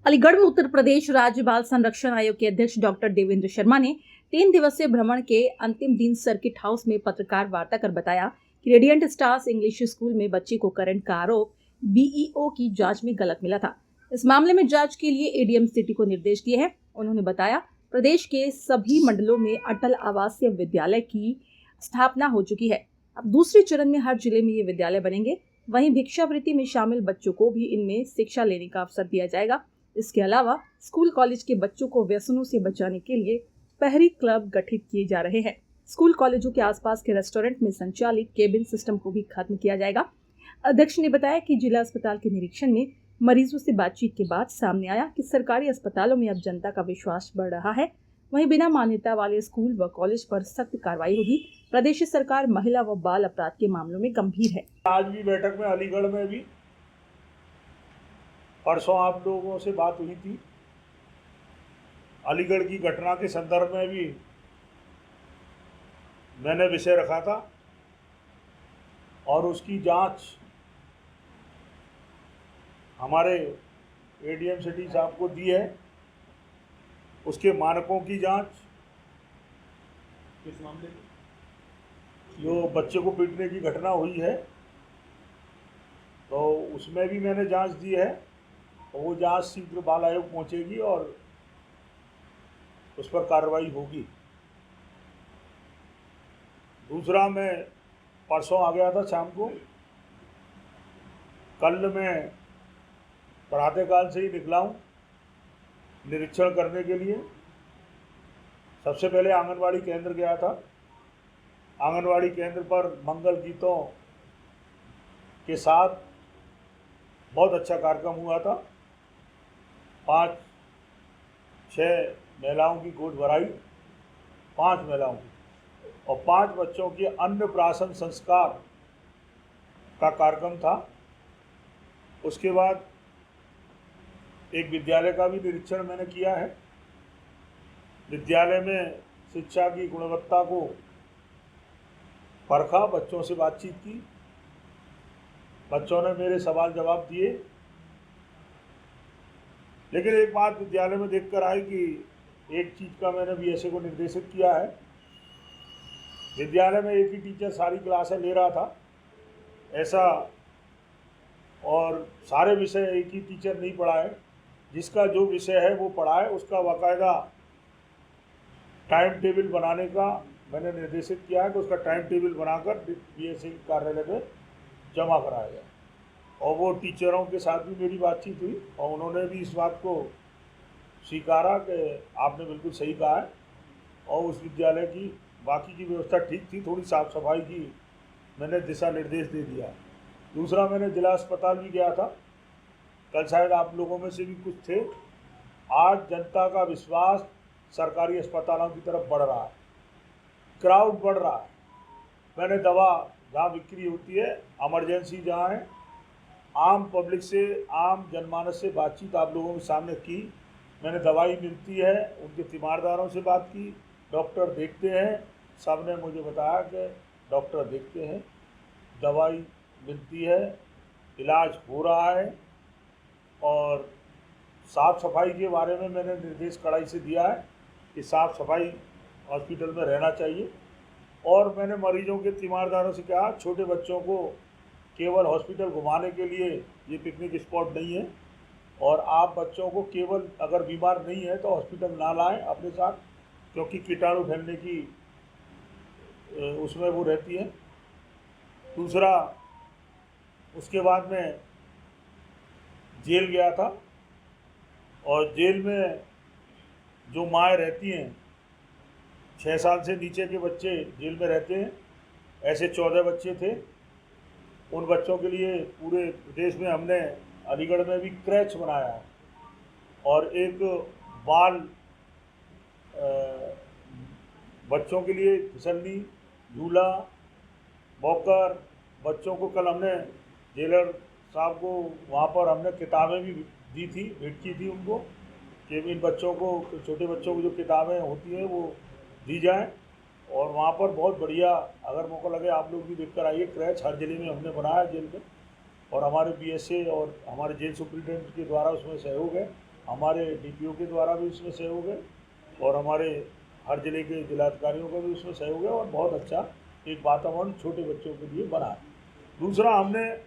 अलीगढ़ में उत्तर प्रदेश राज्य बाल संरक्षण आयोग के अध्यक्ष डॉक्टर देवेंद्र शर्मा ने 3 दिवसीय भ्रमण के अंतिम दिन सर्किट हाउस में पत्रकार वार्ता कर बताया कि रेडियंट स्टार्स इंग्लिश स्कूल में बच्ची को करंट का आरोप बीईओ की जांच में गलत मिला था। इस मामले में जांच के लिए एडीएम सिटी को निर्देश दिए हैं। उन्होंने बताया, प्रदेश के सभी मंडलों में अटल आवासीय विद्यालय की स्थापना हो चुकी है। अब दूसरे चरण में हर जिले में ये विद्यालय बनेंगे। वहीं भिक्षावृत्ति में शामिल बच्चों को भी इनमें शिक्षा लेने का अवसर दिया जाएगा। इसके अलावा स्कूल कॉलेज के बच्चों को व्यसनों से बचाने के लिए पहरी क्लब गठित किए जा रहे हैं। स्कूल कॉलेजों के आसपास के रेस्टोरेंट में संचालित केबिन सिस्टम को भी खत्म किया जाएगा। अध्यक्ष ने बताया कि जिला अस्पताल के निरीक्षण में मरीजों से बातचीत के बाद सामने आया कि सरकारी अस्पतालों में अब जनता का विश्वास बढ़ रहा है। वहीं बिना मान्यता वाले स्कूल व कॉलेज पर सख्त कार्रवाई होगी। प्रदेश सरकार महिला व बाल अपराध के मामलों में गंभीर है। आज भी बैठक में अलीगढ़ में भी परसों आप लोगों से बात हुई थी। अलीगढ़ की घटना के संदर्भ में भी मैंने विषय रखा था और उसकी जांच हमारे एडीएम सिटी साहब को दी है। उसके मानकों की जांच, किस मामले में जो बच्चे को पीटने की घटना हुई है तो उसमें भी मैंने जांच दी है। वो जांच शीघ्र बाल आयोग पहुंचेगी और उस पर कार्रवाई होगी। दूसरा, मैं परसों आ गया था शाम को। कल मैं प्रातःकाल से ही निकला हूँ निरीक्षण करने के लिए। सबसे पहले आंगनवाड़ी केंद्र गया था। आंगनवाड़ी केंद्र पर मंगल गीतों के साथ बहुत अच्छा कार्यक्रम हुआ था। 5-6 महिलाओं की गोद भराई, 5 महिलाओं की, और 5 बच्चों के अन्नप्राशन संस्कार का कार्यक्रम था। उसके बाद एक विद्यालय का भी निरीक्षण मैंने किया है। विद्यालय में शिक्षा की गुणवत्ता को परखा, बच्चों से बातचीत की, बच्चों ने मेरे सवाल जवाब दिए। लेकिन एक बात विद्यालय में देखकर आई कि एक चीज़ का मैंने बीएसए को निर्देशित किया है। विद्यालय में एक ही टीचर सारी क्लासें ले रहा था ऐसा, और सारे विषय एक ही टीचर नहीं पढ़ाए। जिसका जो विषय है वो पढ़ाए, उसका बाकायदा टाइम टेबल बनाने का मैंने निर्देशित किया है कि उसका टाइम टेबल बनाकर बीएसए कार्यालय में जमा कराया जाए। और वो टीचरों के साथ भी मेरी बातचीत हुई और उन्होंने भी इस बात को स्वीकारा कि आपने बिल्कुल सही कहा है। और उस विद्यालय की बाकी की व्यवस्था ठीक थी, थोड़ी साफ़ सफाई की मैंने दिशा निर्देश दे दिया। दूसरा, मैंने जिला अस्पताल भी गया था। कल शायद आप लोगों में से भी कुछ थे। आज जनता का विश्वास सरकारी अस्पतालों की तरफ बढ़ रहा है, क्राउड बढ़ रहा है। मैंने दवा जहाँ बिक्री होती है, इमरजेंसी जहाँ है, आम पब्लिक से, आम जनमानस से बातचीत आप लोगों के सामने की। मैंने दवाई मिलती है, उनके तीमारदारों से बात की, डॉक्टर देखते हैं। सब ने मुझे बताया कि डॉक्टर देखते हैं, दवाई मिलती है, इलाज हो रहा है। और साफ़ सफाई के बारे में मैंने निर्देश कड़ाई से दिया है कि साफ़ सफाई हॉस्पिटल में रहना चाहिए। और मैंने मरीजों के तीमारदारों से कहा, छोटे बच्चों को केवल हॉस्पिटल घुमाने के लिए ये पिकनिक स्पॉट नहीं है, और आप बच्चों को केवल अगर बीमार नहीं है तो हॉस्पिटल ना लाएं अपने साथ, क्योंकि कीटाणु फैलने की उसमें वो रहती है। दूसरा, उसके बाद में जेल गया था और जेल में जो माएँ रहती हैं, 6 साल से नीचे के बच्चे जेल में रहते हैं, ऐसे 14 बच्चे थे। उन बच्चों के लिए पूरे प्रदेश में हमने अलीगढ़ में भी क्रैच बनाया है और एक बाल बच्चों के लिए फिसलनी, झूला, वॉकर। बच्चों को कल हमने जेलर साहब को वहाँ पर हमने किताबें भी दी थी, भेंट की थी उनको कि इन बच्चों को, छोटे बच्चों को जो किताबें होती हैं वो दी जाएं। और वहाँ पर बहुत बढ़िया, अगर मौका लगे आप लोग भी देखकर आइए। क्रैच हर जिले में हमने बनाया जेल में, और हमारे बीएसए और हमारे जेल सुप्रिटेंडेंट के द्वारा उसमें सहयोग है। हमारे डीपीओ के द्वारा भी उसमें सहयोग है और हमारे हर जिले के जिलाधिकारियों का भी उसमें सहयोग है और बहुत अच्छा एक वातावरण छोटे बच्चों के लिए बना है। दूसरा, हमने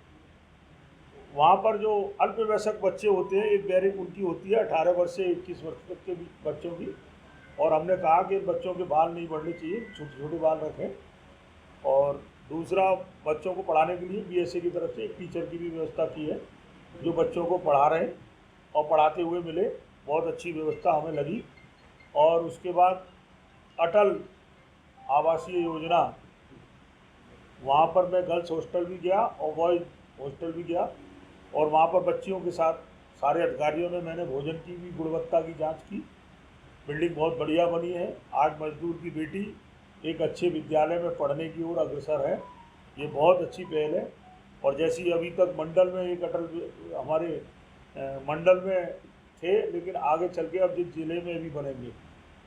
वहाँ पर जो अल्पवयस्क बच्चे होते हैं, एक बैरिक उनकी होती है 18 वर्ष से 21 वर्ष तक के बच्चों की, और हमने कहा कि बच्चों के बाल नहीं बढ़ने चाहिए, छोटे छोटे बाल रखें। और दूसरा, बच्चों को पढ़ाने के लिए बीएसए की तरफ से एक टीचर की भी व्यवस्था की है जो बच्चों को पढ़ा रहे हैं और पढ़ाते हुए मिले, बहुत अच्छी व्यवस्था हमें लगी। और उसके बाद अटल आवासीय योजना, वहाँ पर मैं गर्ल्स हॉस्टल भी गया और बॉयज़ हॉस्टल भी गया और वहाँ पर बच्चियों के साथ सारे अधिकारियों ने मैंने भोजन की भी गुणवत्ता की जांच की। बिल्डिंग बहुत बढ़िया बनी है। आज मजदूर की बेटी एक अच्छे विद्यालय में पढ़ने की ओर अग्रसर है, ये बहुत अच्छी पहल है। और जैसी अभी तक मंडल में एक अटल, हमारे मंडल में थे लेकिन आगे चल के अब जिस जिले में भी बनेंगे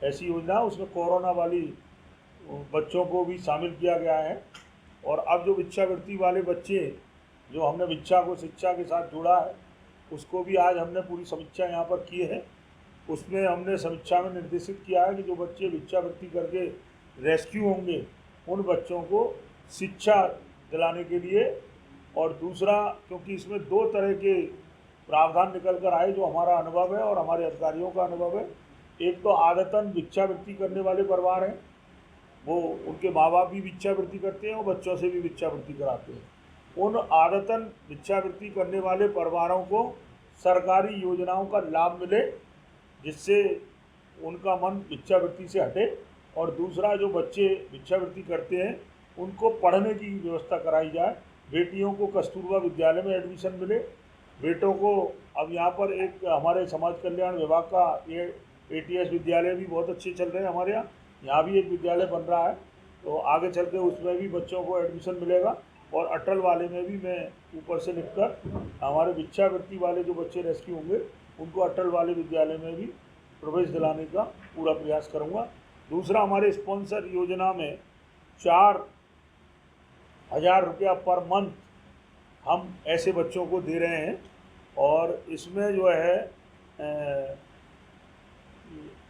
ऐसी योजना, उसमें कोरोना वाली बच्चों को भी शामिल किया गया है। और अब जो भिक्षावृत्ति वाले बच्चे, जो हमने भिक्षा को शिक्षा के साथ जोड़ा है, उसको भी आज हमने पूरी समीक्षा यहाँ पर की है। उसमें हमने समीक्षा में निर्देशित किया है कि जो बच्चे भिक्षावृत्ति करके रेस्क्यू होंगे उन बच्चों को शिक्षा दिलाने के लिए। और दूसरा, क्योंकि इसमें दो तरह के प्रावधान निकल कर आए जो हमारा अनुभव है और हमारे अधिकारियों का अनुभव है। एक तो आदतन भिक्षावृत्ति करने वाले परिवार हैं, वो उनके माँ बाप भी भिक्षावृत्ति करते हैं और बच्चों से भी भिक्षावृत्ति कराते हैं। उन आदतन भिक्षावृत्ति करने वाले परिवारों को सरकारी योजनाओं का लाभ मिले, जिससे उनका मन भिक्षावृत्ति से हटे। और दूसरा, जो बच्चे भिक्षावृत्ति करते हैं उनको पढ़ने की व्यवस्था कराई जाए। बेटियों को कस्तूरबा विद्यालय में एडमिशन मिले, बेटों को अब यहाँ पर एक हमारे समाज कल्याण विभाग का ये ATS विद्यालय भी बहुत अच्छे चल रहे हैं हमारे यहाँ भी एक विद्यालय बन रहा है, तो आगे चल के उसमें भी बच्चों को एडमिशन मिलेगा। और अटल वाले में भी मैं ऊपर से लिखकर हमारे भिक्षावृत्ति वाले जो बच्चे रेस्क्यू होंगे उनको अटल वाले विद्यालय में भी प्रवेश दिलाने का पूरा प्रयास करूँगा। दूसरा, हमारे स्पॉन्सर योजना में 4,000 रुपया पर मंथ हम ऐसे बच्चों को दे रहे हैं और इसमें जो है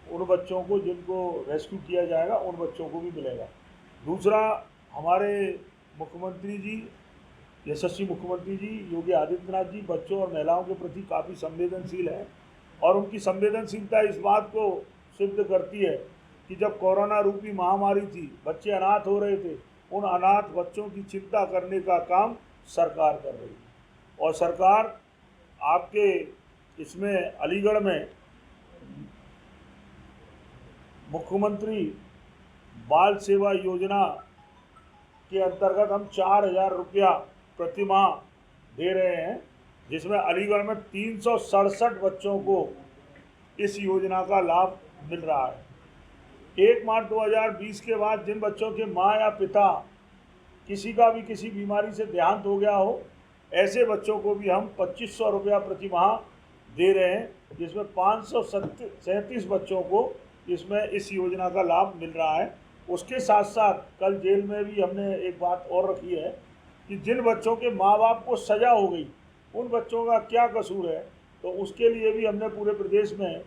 उन बच्चों को जिनको रेस्क्यू किया जाएगा उन बच्चों को भी मिलेगा। दूसरा, हमारे मुख्यमंत्री जी, यशस्वी मुख्यमंत्री जी योगी आदित्यनाथ जी बच्चों और महिलाओं के प्रति काफ़ी संवेदनशील हैं और उनकी संवेदनशीलता इस बात को सिद्ध करती है कि जब कोरोना रूपी महामारी थी, बच्चे अनाथ हो रहे थे, उन अनाथ बच्चों की चिंता करने का काम सरकार कर रही है। और सरकार आपके इसमें अलीगढ़ में मुख्यमंत्री बाल सेवा योजना के अंतर्गत हम 4,000 रुपया प्रति माह दे रहे हैं, जिसमें अलीगढ़ में 367 बच्चों को इस योजना का लाभ मिल रहा है। 1 मार्च 2020 के बाद जिन बच्चों के माँ या पिता किसी का भी किसी बीमारी से देहांत हो गया हो, ऐसे बच्चों को भी हम 2,500 रुपया प्रति माह दे रहे हैं, जिसमें 537 बच्चों को इसमें इस योजना का लाभ मिल रहा है। उसके साथ साथ कल जेल में भी हमने एक बात और रखी है कि जिन बच्चों के माँ बाप को सज़ा हो गई उन बच्चों का क्या कसूर है, तो उसके लिए भी हमने पूरे प्रदेश में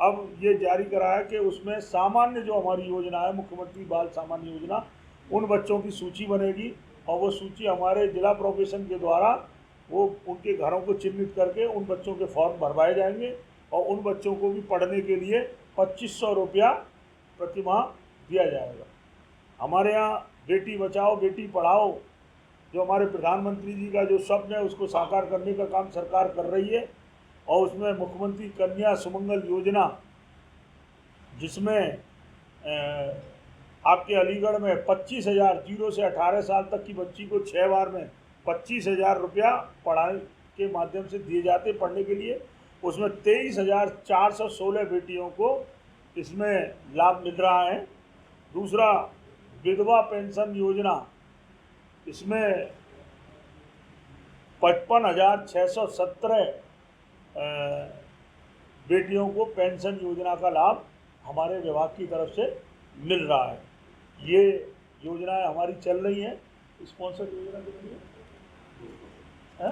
अब ये जारी करा है कि उसमें सामान्य जो हमारी योजना है, मुख्यमंत्री बाल सामान्य योजना, उन बच्चों की सूची बनेगी और वो सूची हमारे जिला प्रोबेशन के द्वारा वो उनके घरों को चिन्हित करके उन बच्चों के फॉर्म भरवाए जाएंगे और उन बच्चों को भी पढ़ने के लिए 2,500 रुपया प्रति माह दिया जाएगा। हमारे यहाँ बेटी बचाओ बेटी पढ़ाओ, जो हमारे प्रधानमंत्री जी का जो स्वप्न है उसको साकार करने का काम सरकार कर रही है। और उसमें मुख्यमंत्री कन्या सुमंगल योजना, जिसमें आपके अलीगढ़ में 25,000 0 से 18 साल तक की बच्ची को 6 बार में 25,000 रुपया पढ़ाई के माध्यम से दिए जाते पढ़ने के लिए। उसमें 23,416 बेटियों को इसमें लाभ मिल रहा है। दूसरा, विधवा पेंशन योजना, इसमें 55,617 बेटियों को पेंशन योजना का लाभ हमारे विभाग की तरफ से मिल रहा है। ये योजनाएं हमारी चल रही हैं। स्पॉन्सर योजना कितनी है?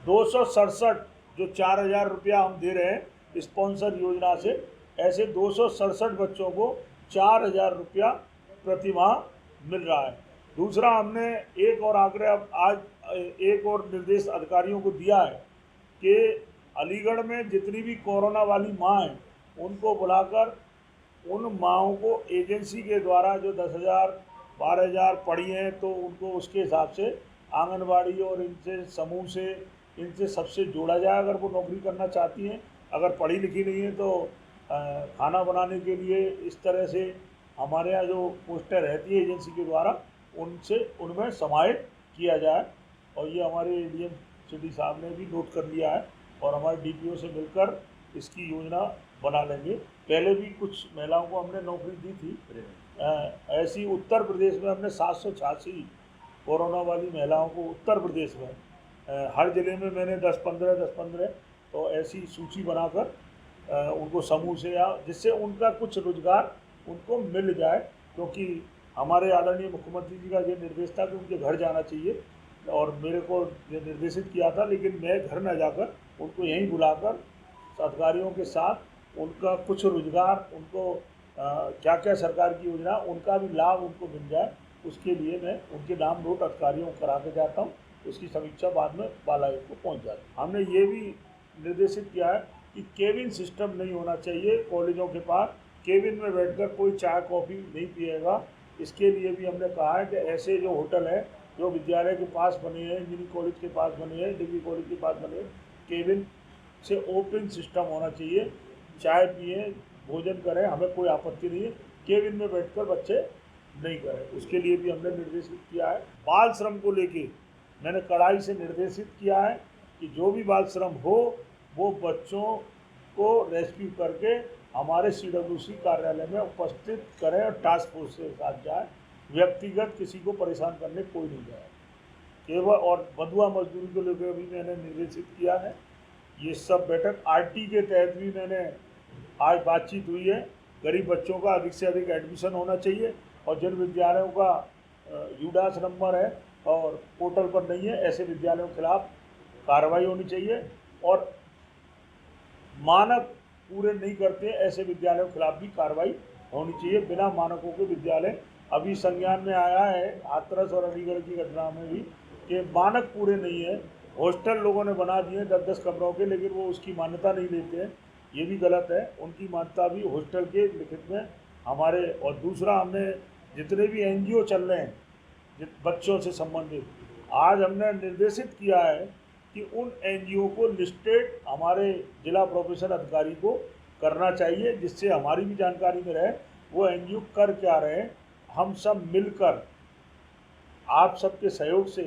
267 जो 4,000 रुपया हम दे रहे हैं स्पॉन्सर योजना से, ऐसे 267 बच्चों को 4,000 रुपया प्रतिमाह मिल रहा है। दूसरा, हमने एक और आग्रह आज एक और निर्देश अधिकारियों को दिया है कि अलीगढ़ में जितनी भी कोरोना वाली माँ हैं उनको बुलाकर उन माँओं को एजेंसी के द्वारा जो 10,000 12,000 पढ़ी हैं तो उनको उसके हिसाब से आंगनबाड़ी और इनसे समूह से इनसे सबसे जोड़ा जाए अगर वो नौकरी करना चाहती हैं। अगर पढ़ी लिखी नहीं है तो खाना बनाने के लिए इस तरह से हमारे यहाँ जो पोस्टर रहती है एजेंसी के द्वारा उनमें समाहित किया जाए। और ये हमारे डीएम सिटी साहब ने भी नोट कर लिया है और हमारे डीपीओ से मिलकर इसकी योजना बना लेंगे। पहले भी कुछ महिलाओं को हमने नौकरी दी थी। ऐसी उत्तर प्रदेश में हमने 786 कोरोना वाली महिलाओं को उत्तर प्रदेश में हर ज़िले में मैंने 10-15 तो ऐसी सूची बनाकर उनको समूह से या जिससे उनका कुछ रोजगार उनको मिल जाए, क्योंकि हमारे आदरणीय मुख्यमंत्री जी का ये निर्देश था कि उनके घर जाना चाहिए और मेरे को ये निर्देशित किया था, लेकिन मैं घर न जाकर उनको यहीं बुलाकर अधिकारियों के साथ उनका कुछ रोजगार उनको क्या क्या सरकार की योजना उनका भी लाभ उनको मिल जाए, उसके लिए मैं उनके नाम नोट अधिकारियों को करा के जाता हूँ। उसकी समीक्षा बाद में बाला आयुक्त को पहुँच जाती है। हमने ये भी निर्देशित किया है कि केबिन सिस्टम नहीं होना चाहिए कॉलेजों के पास, केबिन में बैठकर कोई चाय कॉफ़ी नहीं पिएगा। इसके लिए भी हमने कहा है कि ऐसे जो होटल हैं जो विद्यालय के पास बने हैं, इंजीनियरिंग कॉलेज के पास बने हैं, डिग्री कॉलेज के पास बने हैं, केबिन से ओपन सिस्टम होना चाहिए। चाय पिए, भोजन करें, हमें कोई आपत्ति नहीं है, केबिन में बैठकर बच्चे नहीं करें, उसके लिए भी हमने निर्देशित किया है। बाल श्रम को लेके मैंने कड़ाई से निर्देशित किया है कि जो भी बाल श्रम हो वो बच्चों को रेस्क्यू करके हमारे CWC कार्यालय में उपस्थित करें और टास्क फोर्स के साथ जाए। व्यक्तिगत किसी को परेशान करने कोई नहीं जाए केवल। और बंधुआ मजदूरी को लेकर भी मैंने निर्देशित किया है। ये सब बैठक RT के तहत भी मैंने आज बातचीत हुई है। गरीब बच्चों का अधिक से अधिक एडमिशन होना चाहिए और जिन विद्यालयों का यूडास नंबर है और पोर्टल पर नहीं है, ऐसे विद्यालयों के खिलाफ कार्रवाई होनी चाहिए और मानक पूरे नहीं करते ऐसे विद्यालयों के खिलाफ भी कार्रवाई होनी चाहिए। बिना मानकों के विद्यालय अभी संज्ञान में आया है हाथरस और अलीगढ़ की घटना में भी कि मानक पूरे नहीं है। हॉस्टल लोगों ने बना दिए 10-10 कमरों के, लेकिन वो उसकी मान्यता नहीं लेते हैं, ये भी गलत है। उनकी मान्यता भी हॉस्टल के लिखित में हमारे। और दूसरा, हमने जितने भी NGO चल रहे हैं बच्चों से संबंधित, आज हमने निर्देशित किया है कि उन NGO को लिस्टेड हमारे जिला प्रोफेशनल अधिकारी को करना चाहिए, जिससे हमारी भी जानकारी में रहे वो NGO कर क्या रहे हैं। हम सब मिलकर आप सबके सहयोग से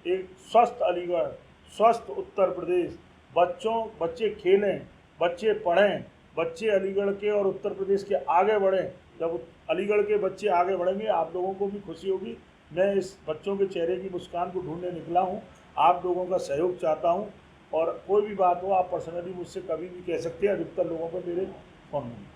एक स्वस्थ अलीगढ़, स्वस्थ उत्तर प्रदेश, बच्चे खेलें, बच्चे पढ़ें, बच्चे अलीगढ़ के और उत्तर प्रदेश के आगे बढ़ें। जब अलीगढ़ के बच्चे आगे बढ़ेंगे आप लोगों को भी खुशी होगी। मैं इस बच्चों के चेहरे की मुस्कान को ढूंढने निकला हूँ, आप लोगों का सहयोग चाहता हूँ और कोई भी बात हो आप पर्सनली मुझसे कभी भी कह सकते हैं। अधिकतर लोगों को मेरे फ़ोन में